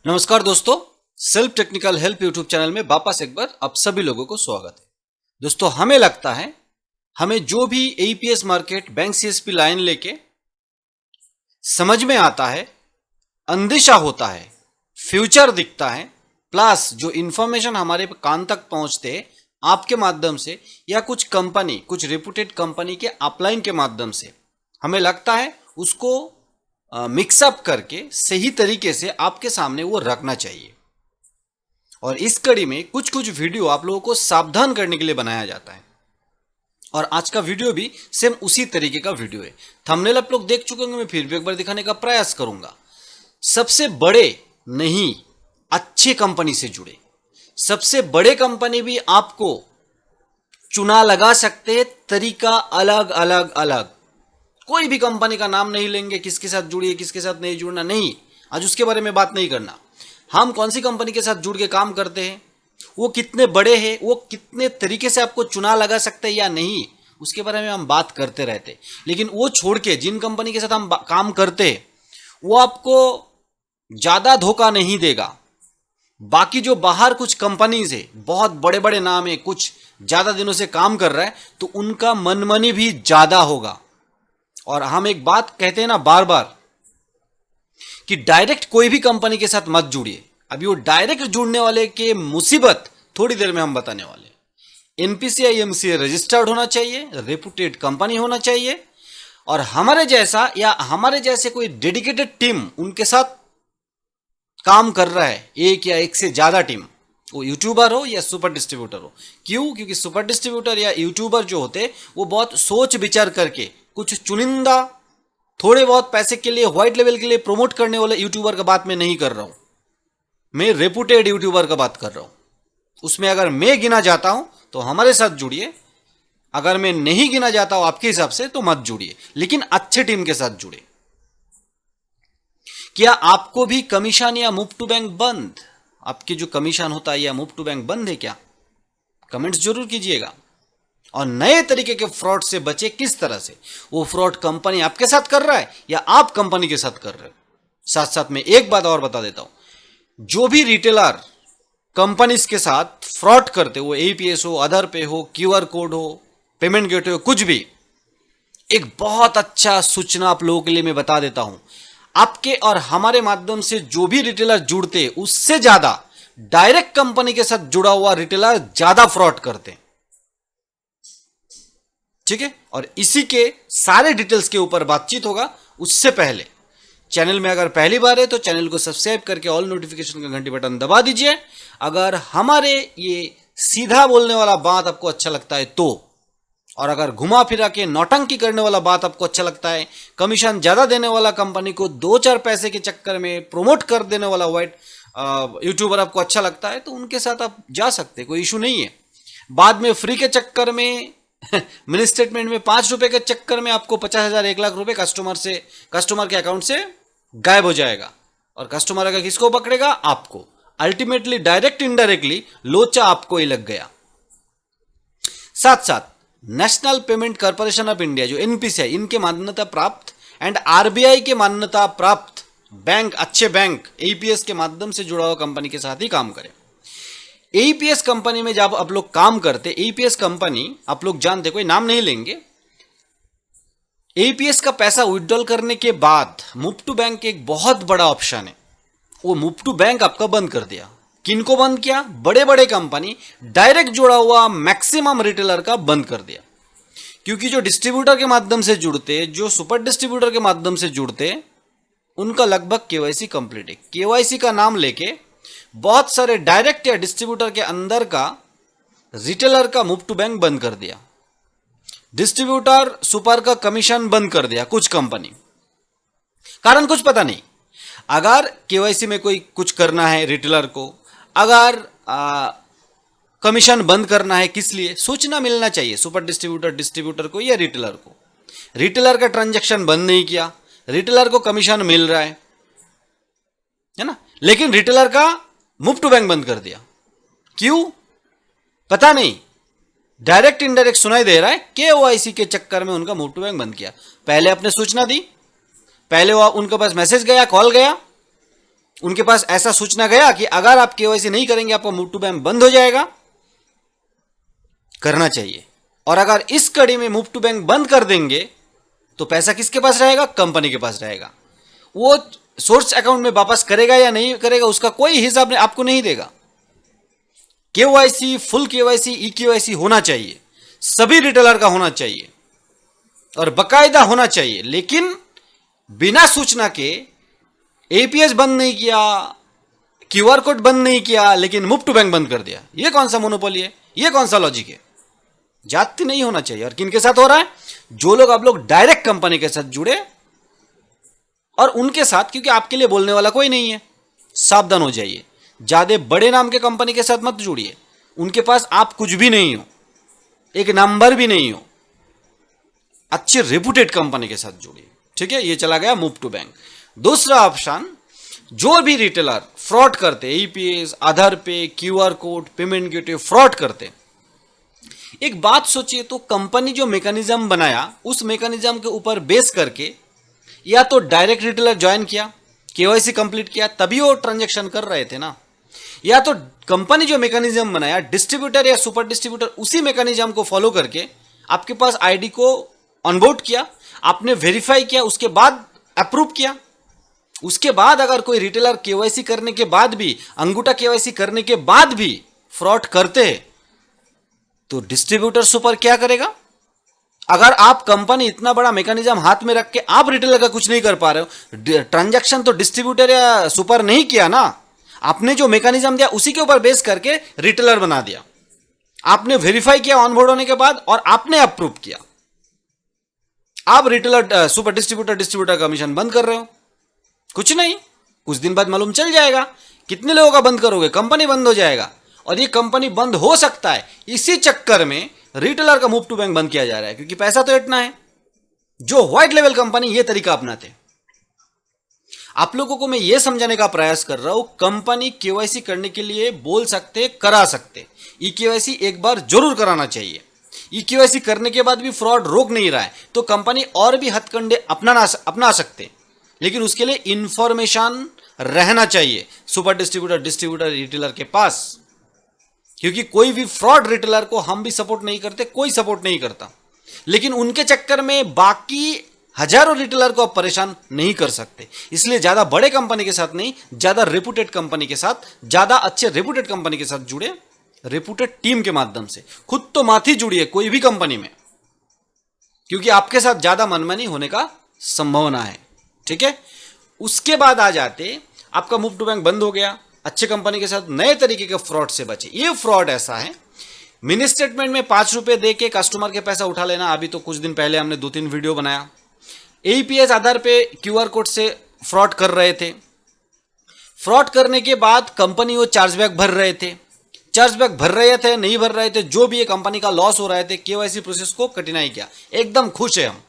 नमस्कार दोस्तों, self technical help YouTube channel में वापस एक बार आप सभी लोगों को स्वागत है। दोस्तों, हमें लगता है हमें जो भी AEPS market bank CSP line लेके समझ में आता है, अंदेशा होता है, फ्यूचर दिखता है, प्लस जो इंफॉर्मेशन हमारे कान तक पहुंचते हैं आपके माध्यम से या कुछ रेपुटेड कंपनी के अपलाइन के माध्यम से, हमें लगता है उसको मिक्सअप करके सही तरीके से आपके सामने वो रखना चाहिए। और इस कड़ी में कुछ वीडियो आप लोगों को सावधान करने के लिए बनाया जाता है। और आज का वीडियो भी सेम उसी तरीके का वीडियो है। थंबनेल आप लोग देख चुके होंगे, मैं फिर भी एक बार दिखाने का प्रयास करूंगा। सबसे बड़े नहीं, अच्छे कंपनी से जुड़े। सबसे बड़े कंपनी भी आपको चुना लगा सकते हैं, तरीका अलग अलग। कोई भी कंपनी का नाम नहीं लेंगे, किसके साथ जुड़िए किसके साथ नहीं जुड़ना, नहीं, आज उसके बारे में बात नहीं करना। हम कौन सी कंपनी के साथ जुड़ के काम करते हैं, वो कितने बड़े हैं, वो कितने तरीके से आपको चुना लगा सकते हैं या नहीं, उसके बारे में हम बात करते रहते। लेकिन वो छोड़ के जिन कंपनी के साथ हम काम करते हैं वो आपको ज़्यादा धोखा नहीं देगा। बाकी जो बाहर कुछ कंपनीज है, बहुत बड़े बड़े नाम है, कुछ ज़्यादा दिनों से काम कर रहा है, तो उनका मनमानी भी ज़्यादा होगा। और हम एक बात कहते हैं ना बार बार कि डायरेक्ट कोई भी कंपनी के साथ मत जुड़िए। अभी वो डायरेक्ट जुड़ने वाले के मुसीबत थोड़ी देर में हम बताने वाले। एनपीसीआई एमसीए रजिस्टर्ड होना चाहिए, रेपुटेड कंपनी होना चाहिए, और हमारे जैसा या हमारे जैसे कोई डेडिकेटेड टीम उनके साथ काम कर रहा है, एक या एक से ज्यादा टीम, वो यूट्यूबर हो या सुपर डिस्ट्रीब्यूटर हो। क्यों? क्योंकि सुपर डिस्ट्रीब्यूटर या यूट्यूबर जो होते वो बहुत सोच विचार करके कुछ चुनिंदा थोड़े बहुत पैसे के लिए, व्हाइट लेवल के लिए प्रमोट करने वाले यूट्यूबर का बात मैं नहीं कर रहा हूं, मैं रेपुटेड यूट्यूबर का बात कर रहा हूं। उसमें अगर मैं गिना जाता हूं तो हमारे साथ जुड़िए, अगर मैं नहीं गिना जाता हूं आपके हिसाब से तो मत जुड़िए, लेकिन अच्छे टीम के साथ जुड़े। क्या आपको भी कमीशन या मूव टू बैंक बंद, आपकी जो कमीशन होता है या मूव टू बैंक बंद है क्या? कमेंट्स जरूर कीजिएगा। और नए तरीके के फ्रॉड से बचे किस तरह से, वो फ्रॉड कंपनी आपके साथ कर रहा है या आप कंपनी के साथ कर रहे हो। साथ साथ में एक बात और बता देता हूं, जो भी रिटेलर कंपनीज के साथ फ्रॉड करते, वो एईपीएस हो, आधार पे हो, क्यूआर कोड हो, पेमेंट गेटवे हो, कुछ भी, एक बहुत अच्छा सूचना आप लोगों के लिए मैं बता देता हूं। आपके और हमारे माध्यम से जो भी रिटेलर जुड़ते, उससे ज्यादा डायरेक्ट कंपनी के साथ जुड़ा हुआ रिटेलर ज्यादा फ्रॉड करते हैं। ठीक है, और इसी के सारे डिटेल्स के ऊपर बातचीत होगा। उससे पहले चैनल में अगर पहली बार है तो चैनल को सब्सक्राइब करके ऑल नोटिफिकेशन का घंटी बटन दबा दीजिए। अगर हमारे ये सीधा बोलने वाला बात आपको अच्छा लगता है तो, और अगर घुमा फिरा के नौटंकी करने वाला बात आपको अच्छा लगता है, कमीशन ज्यादा देने वाला कंपनी को 2-4 पैसे के चक्कर में प्रमोट कर देने वाला व्हाइट यूट्यूबर आपको अच्छा लगता है, तो उनके साथ आप जा सकते, कोई इशू नहीं है। बाद में फ्री के चक्कर में मिनी स्टेटमेंट में 5 रुपए के चक्कर में आपको 50,000 1 लाख रुपए कस्टमर के अकाउंट से गायब हो जाएगा। और कस्टमर अगर किसको पकड़ेगा? आपको। अल्टीमेटली डायरेक्ट इनडायरेक्टली लोचा आपको ही लग गया। साथ साथ national payment corporation of India जो एनपीसीआई, इनके मान्यता प्राप्त एंड आरबीआई के मान्यता प्राप्त बैंक, अच्छे बैंक एईपीएस के माध्यम से जुड़ा हुआ कंपनी के साथ ही काम करें। एईपीएस कंपनी में जब आप लोग काम करते, एईपीएस कंपनी आप लोग जानते, कोई नाम नहीं लेंगे, एईपीएस का पैसा विड्रॉल करने के बाद मूव टू बैंक एक बहुत बड़ा ऑप्शन है, वो मूव टू बैंक आपका बंद कर दिया। किनको बंद किया? बड़े बड़े कंपनी डायरेक्ट जुड़ा हुआ मैक्सिमम रिटेलर का बंद कर दिया। क्योंकि जो डिस्ट्रीब्यूटर के माध्यम से जुड़ते, जो सुपर डिस्ट्रीब्यूटर के माध्यम से जुड़ते, उनका लगभग केवाईसी कंप्लीट है। केवाईसी का नाम लेके बहुत सारे डायरेक्ट या डिस्ट्रीब्यूटर के अंदर का रिटेलर का मूव टू बैंक बंद कर दिया। डिस्ट्रीब्यूटर सुपर का कमीशन बंद कर दिया कुछ कंपनी, कारण कुछ पता नहीं। अगर केवाईसी में कोई कुछ करना है रिटेलर को, अगर कमीशन बंद करना है, किस लिए सूचना मिलना चाहिए सुपर डिस्ट्रीब्यूटर को या रिटेलर को। रिटेलर का ट्रांजैक्शन बंद नहीं किया, रिटेलर को कमीशन मिल रहा है ना, लेकिन रिटेलर का मूव टू बैंक बंद कर दिया। क्यों? पता नहीं, डायरेक्ट इनडायरेक्ट सुनाई दे रहा है, केवाईसी के चक्कर में उनका मूव टू बैंक बंद किया। पहले आपने सूचना दी, पहले वो उनके पास मैसेज गया, कॉल गया, उनके पास ऐसा सूचना गया कि अगर आप केवाईसी नहीं करेंगे आपका मूव टू बैंक बंद हो जाएगा? करना चाहिए। और अगर इस कड़ी में मूव टू बैंक बंद कर देंगे तो पैसा किसके पास रहेगा? कंपनी के पास रहेगा। वो सोर्स अकाउंट में वापस करेगा या नहीं करेगा उसका कोई हिसाब आपको नहीं देगा। KYC, full KYC, e KYC होना चाहिए, सभी रिटेलर का होना चाहिए और बकायदा होना चाहिए। लेकिन बिना सूचना के एपीएस बंद नहीं किया, क्यूआर कोड बंद नहीं किया, लेकिन मूव टू बैंक बंद कर दिया, यह कौन सा मोनोपोली है? यह कौन सा लॉजिक है? जाति नहीं होना चाहिए। और किन के साथ हो रहा है? जो लोग आप लोग डायरेक्ट कंपनी के साथ जुड़े और उनके साथ, क्योंकि आपके लिए बोलने वाला कोई नहीं है। सावधान हो जाइए, ज्यादा बड़े नाम के कंपनी के साथ मत जुड़िए। उनके पास आप कुछ भी नहीं हो, एक नंबर भी नहीं हो। अच्छे रेपुटेड कंपनी के साथ जुड़िए, ठीक है? ये चला गया मूव टू बैंक। दूसरा ऑप्शन, जो भी रिटेलर फ्रॉड करते, ईपीएस, आधार पे, QR code, payment gateway fraud करते, एक बात सोचिए तो कंपनी जो मैकेनिज्म बनाया उस मैकेनिज्म के ऊपर बेस करके या तो डायरेक्ट रिटेलर ज्वाइन किया, केवाईसी कंप्लीट किया, तभी वो ट्रांजैक्शन कर रहे थे ना, या तो कंपनी जो मैकेनिज्म बनाया डिस्ट्रीब्यूटर या सुपर डिस्ट्रीब्यूटर उसी मैकेनिज्म को फॉलो करके आपके पास आईडी को ऑनबोर्ड किया, आपने वेरीफाई किया, उसके बाद अप्रूव किया। उसके बाद अगर कोई रिटेलर केवाईसी करने के बाद भी, अंगूठा केवाईसी करने के बाद भी फ्रॉड करते हैं तो डिस्ट्रीब्यूटर सुपर क्या करेगा? अगर आप कंपनी इतना बड़ा मैकेनिज्म हाथ में रख के आप रिटेलर का कुछ नहीं कर पा रहे हो, ट्रांजैक्शन तो डिस्ट्रीब्यूटर या सुपर नहीं किया ना, आपने जो मैकेनिज्म दिया उसी के ऊपर बेस करके रिटेलर बना दिया। आपने वेरीफाई किया ऑनबोर्ड होने के बाद और आपने अप्रूव किया। आप रिटेलर, सुपर डिस्ट्रीब्यूटर कमीशन बंद कर रहे हो। कुछ नहीं, कुछ दिन बाद मालूम चल जाएगा। कितने लोगों का बंद करोगे? कंपनी बंद हो जाएगा। और ये कंपनी बंद हो सकता है इसी चक्कर में रिटेलर का मूव टू बैंक बंद किया जा रहा है, क्योंकि पैसा तो इतना है। जो व्हाइट लेवल कंपनी ये तरीका अपनाते। आप लोगों को मैं ये समझाने का प्रयास कर रहा हूं, कंपनी केवाईसी करने के लिए बोल सकते, करा सकते, ई केवाईसी एक बार जरूर कराना चाहिए। ई केवाईसी करने के बाद भी फ्रॉड रोक नहीं रहा है तो कंपनी और भी हथकंडे अपना सकते, लेकिन उसके लिए इंफॉर्मेशन रहना चाहिए सुपर डिस्ट्रीब्यूटर रिटेलर के पास। क्योंकि कोई भी फ्रॉड रिटेलर को हम भी सपोर्ट नहीं करते, कोई सपोर्ट नहीं करता, लेकिन उनके चक्कर में बाकी हजारों रिटेलर को आप परेशान नहीं कर सकते। इसलिए ज्यादा बड़े कंपनी के साथ नहीं, ज्यादा रेपुटेड कंपनी के साथ, ज्यादा अच्छे रेपुटेड कंपनी के साथ जुड़े, रेपुटेड टीम के माध्यम से। खुद तो माथी जुड़िए कोई भी कंपनी में, क्योंकि आपके साथ ज्यादा मनमानी होने का संभावना है, ठीक है? उसके बाद आ जाते, आपका मूव टू बैंक बंद हो गया, अच्छे कंपनी के साथ नए तरीके के फ्रॉड से बचे। ये फ्रॉड ऐसा है, मिनी स्टेटमेंट में 5 रुपए दे के कस्टमर के पैसा उठा लेना। अभी तो कुछ दिन पहले हमने 2-3 वीडियो बनाया। एईपीएस आधार पे क्यूआर कोड से फ्रॉड कर रहे थे। फ्रॉड करने के बाद कंपनी वो चार्जबैक भर रहे थे, चार्जबैक भर रहे थे, नहीं भर रहे थे, जो भी ये कंपनी का लॉस हो रहे थे, केवाईसी प्रोसेस को कठिनाई किया। एकदम खुश है हम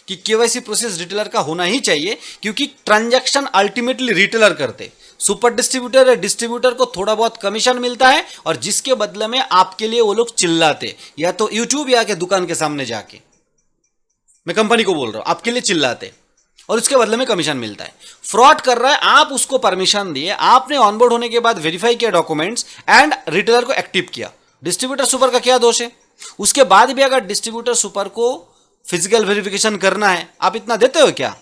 कि केवाईसी प्रोसेस रिटेलर का होना ही चाहिए, क्योंकि ट्रांजैक्शन अल्टीमेटली रिटेलर करते। सुपर डिस्ट्रीब्यूटर या डिस्ट्रीब्यूटर को थोड़ा बहुत कमीशन मिलता है और जिसके बदले में आपके लिए वो लोग चिल्लाते, या तो यूट्यूब या के दुकान के सामने जाके, मैं कंपनी को बोल रहा हूं, आपके लिए चिल्लाते और उसके बदले में कमीशन मिलता है। फ्रॉड कर रहा है, आप उसको परमिशन दिए, आपने ऑनबोर्ड होने के बाद वेरीफाई किया डॉक्यूमेंट्स एंड रिटेलर को एक्टिव किया। डिस्ट्रीब्यूटर सुपर का क्या दोष है? उसके बाद भी अगर डिस्ट्रीब्यूटर सुपर को फिजिकल वेरिफिकेशन करना है, आप इतना देते हो क्या?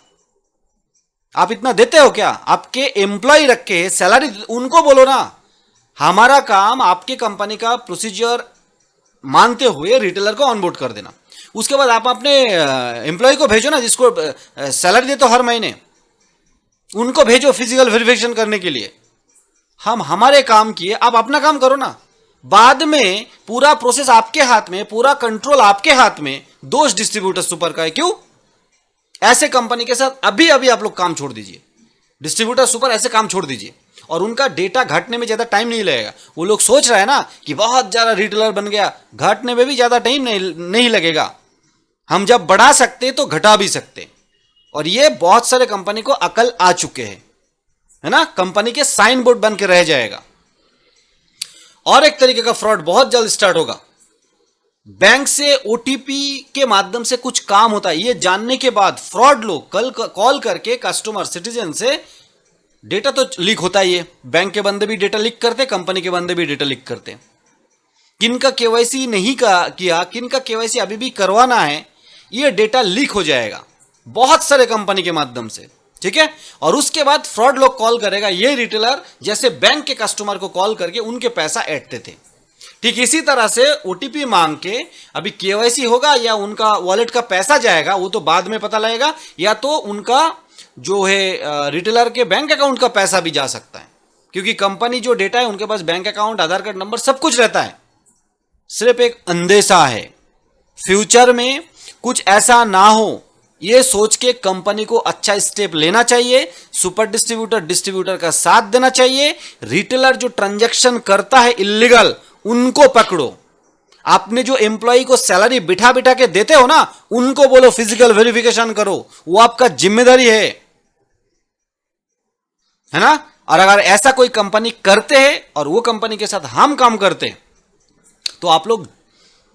आप इतना देते हो क्या? आपके एम्प्लॉय रखे सैलरी, उनको बोलो ना, हमारा काम आपके कंपनी का प्रोसीजर मानते हुए रिटेलर को ऑनबोर्ड कर देना। उसके बाद आप अपने एम्प्लॉय को भेजो ना, जिसको सैलरी देते हो हर महीने, उनको भेजो फिजिकल वेरिफिकेशन करने के लिए। हम हमारे काम किए, आप अपना काम करो ना। बाद में पूरा प्रोसेस आपके हाथ में, पूरा कंट्रोल आपके हाथ में, दोष डिस्ट्रीब्यूटर सुपर का है। क्यों? ऐसे कंपनी के साथ अभी अभी आप लोग काम छोड़ दीजिए। डिस्ट्रीब्यूटर सुपर ऐसे काम छोड़ दीजिए और उनका डेटा घाटने में ज्यादा टाइम नहीं लगेगा। वो लोग सोच रहे हैं ना कि बहुत ज्यादा रिटेलर बन गया, घाटने में भी ज्यादा टाइम नहीं लगेगा। हम जब बढ़ा सकते तो घटा भी सकते, और ये बहुत सारे कंपनी को अकल आ चुके हैं, है ना? कंपनी के साइन बोर्ड बन के रह जाएगा। और एक तरीके का फ्रॉड बहुत जल्द स्टार्ट होगा। बैंक से ओटीपी के माध्यम से कुछ काम होता है, ये जानने के बाद फ्रॉड लोग कॉल करके कस्टमर सिटीजन से डेटा तो लीक होता ही है, बैंक के बंदे भी डेटा लीक करते, कंपनी के बंदे भी डेटा लीक करते। किनका केवाईसी नहीं किया, किनका केवाईसी अभी भी करवाना है, ये डेटा लीक हो जाएगा बहुत सारे कंपनी के माध्यम से, ठीक है। और उसके बाद फ्रॉड लोग कॉल करेगा, ये रिटेलर जैसे बैंक के कस्टमर को कॉल करके उनके पैसा ऐंठते थे, ठीक इसी तरह से ओटीपी मांग के अभी केवाईसी होगा या उनका वॉलेट का पैसा जाएगा वो तो बाद में पता लगेगा, या तो उनका जो है रिटेलर के बैंक अकाउंट का पैसा भी जा सकता है, क्योंकि कंपनी जो डेटा है उनके पास बैंक अकाउंट, आधार कार्ड नंबर सब कुछ रहता है। सिर्फ एक अंदेशा है, फ्यूचर में कुछ ऐसा ना हो ये सोच के कंपनी को अच्छा स्टेप लेना चाहिए, सुपर डिस्ट्रीब्यूटर का साथ देना चाहिए। रिटेलर जो ट्रांजैक्शन करता है इलीगल उनको पकड़ो। आपने जो एम्प्लॉय को सैलरी बिठा बिठा के देते हो ना, उनको बोलो फिजिकल वेरिफिकेशन करो, वो आपका जिम्मेदारी है ना। और अगर ऐसा कोई कंपनी करते हैं और वो कंपनी के साथ हम काम करते हैं तो आप लोग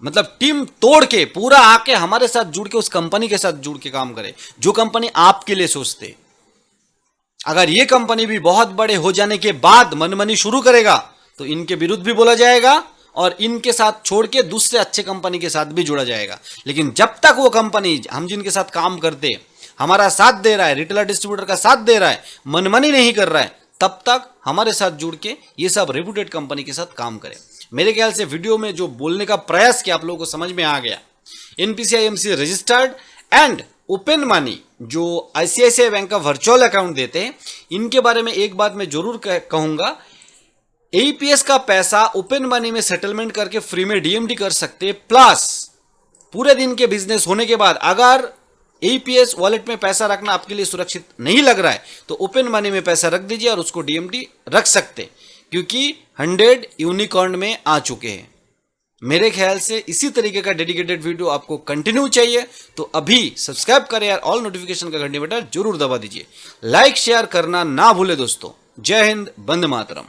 मतलब टीम तोड़ के पूरा आके हमारे साथ जुड़ के उस कंपनी के साथ जुड़ के काम करें जो कंपनी आपके लिए सोचते। अगर ये कंपनी भी बहुत बड़े हो जाने के बाद मनमानी शुरू करेगा तो इनके विरुद्ध भी बोला जाएगा और इनके साथ छोड़ के दूसरे अच्छे कंपनी के साथ भी जुड़ा जाएगा। लेकिन जब तक वो कंपनी हम जिनके साथ काम करते हमारा साथ दे रहा है, रिटेलर डिस्ट्रीब्यूटर का साथ दे रहा है, मनमानी नहीं कर रहा है, तब तक हमारे साथ जुड़ के ये सब रेप्यूटेड कंपनी के साथ काम करें। मेरे ख्याल से वीडियो में जो बोलने का प्रयास किया आप लोगों को समझ में आ गया। NPCI-MC registered and open money जो ICICI बैंक का वर्चुअल अकाउंट देते हैं, इनके बारे में एक बात मैं जरूर कहूंगा, AEPS का पैसा ओपन मनी में सेटलमेंट करके फ्री में DMT कर सकते, प्लस पूरे दिन के बिजनेस होने के बाद अगर AEPS वॉलेट में पैसा रखना आपके लिए सुरक्षित नहीं लग रहा है तो ओपन मनी में पैसा रख दीजिए और उसको DMT रख सकते, क्योंकि 100 यूनिकॉर्न में आ चुके हैं। मेरे ख्याल से इसी तरीके का डेडिकेटेड वीडियो आपको कंटिन्यू चाहिए तो अभी सब्सक्राइब करें और ऑल नोटिफिकेशन का घंटी बटन जरूर दबा दीजिए। लाइक शेयर करना ना भूले दोस्तों। जय हिंद, वंदे मातरम।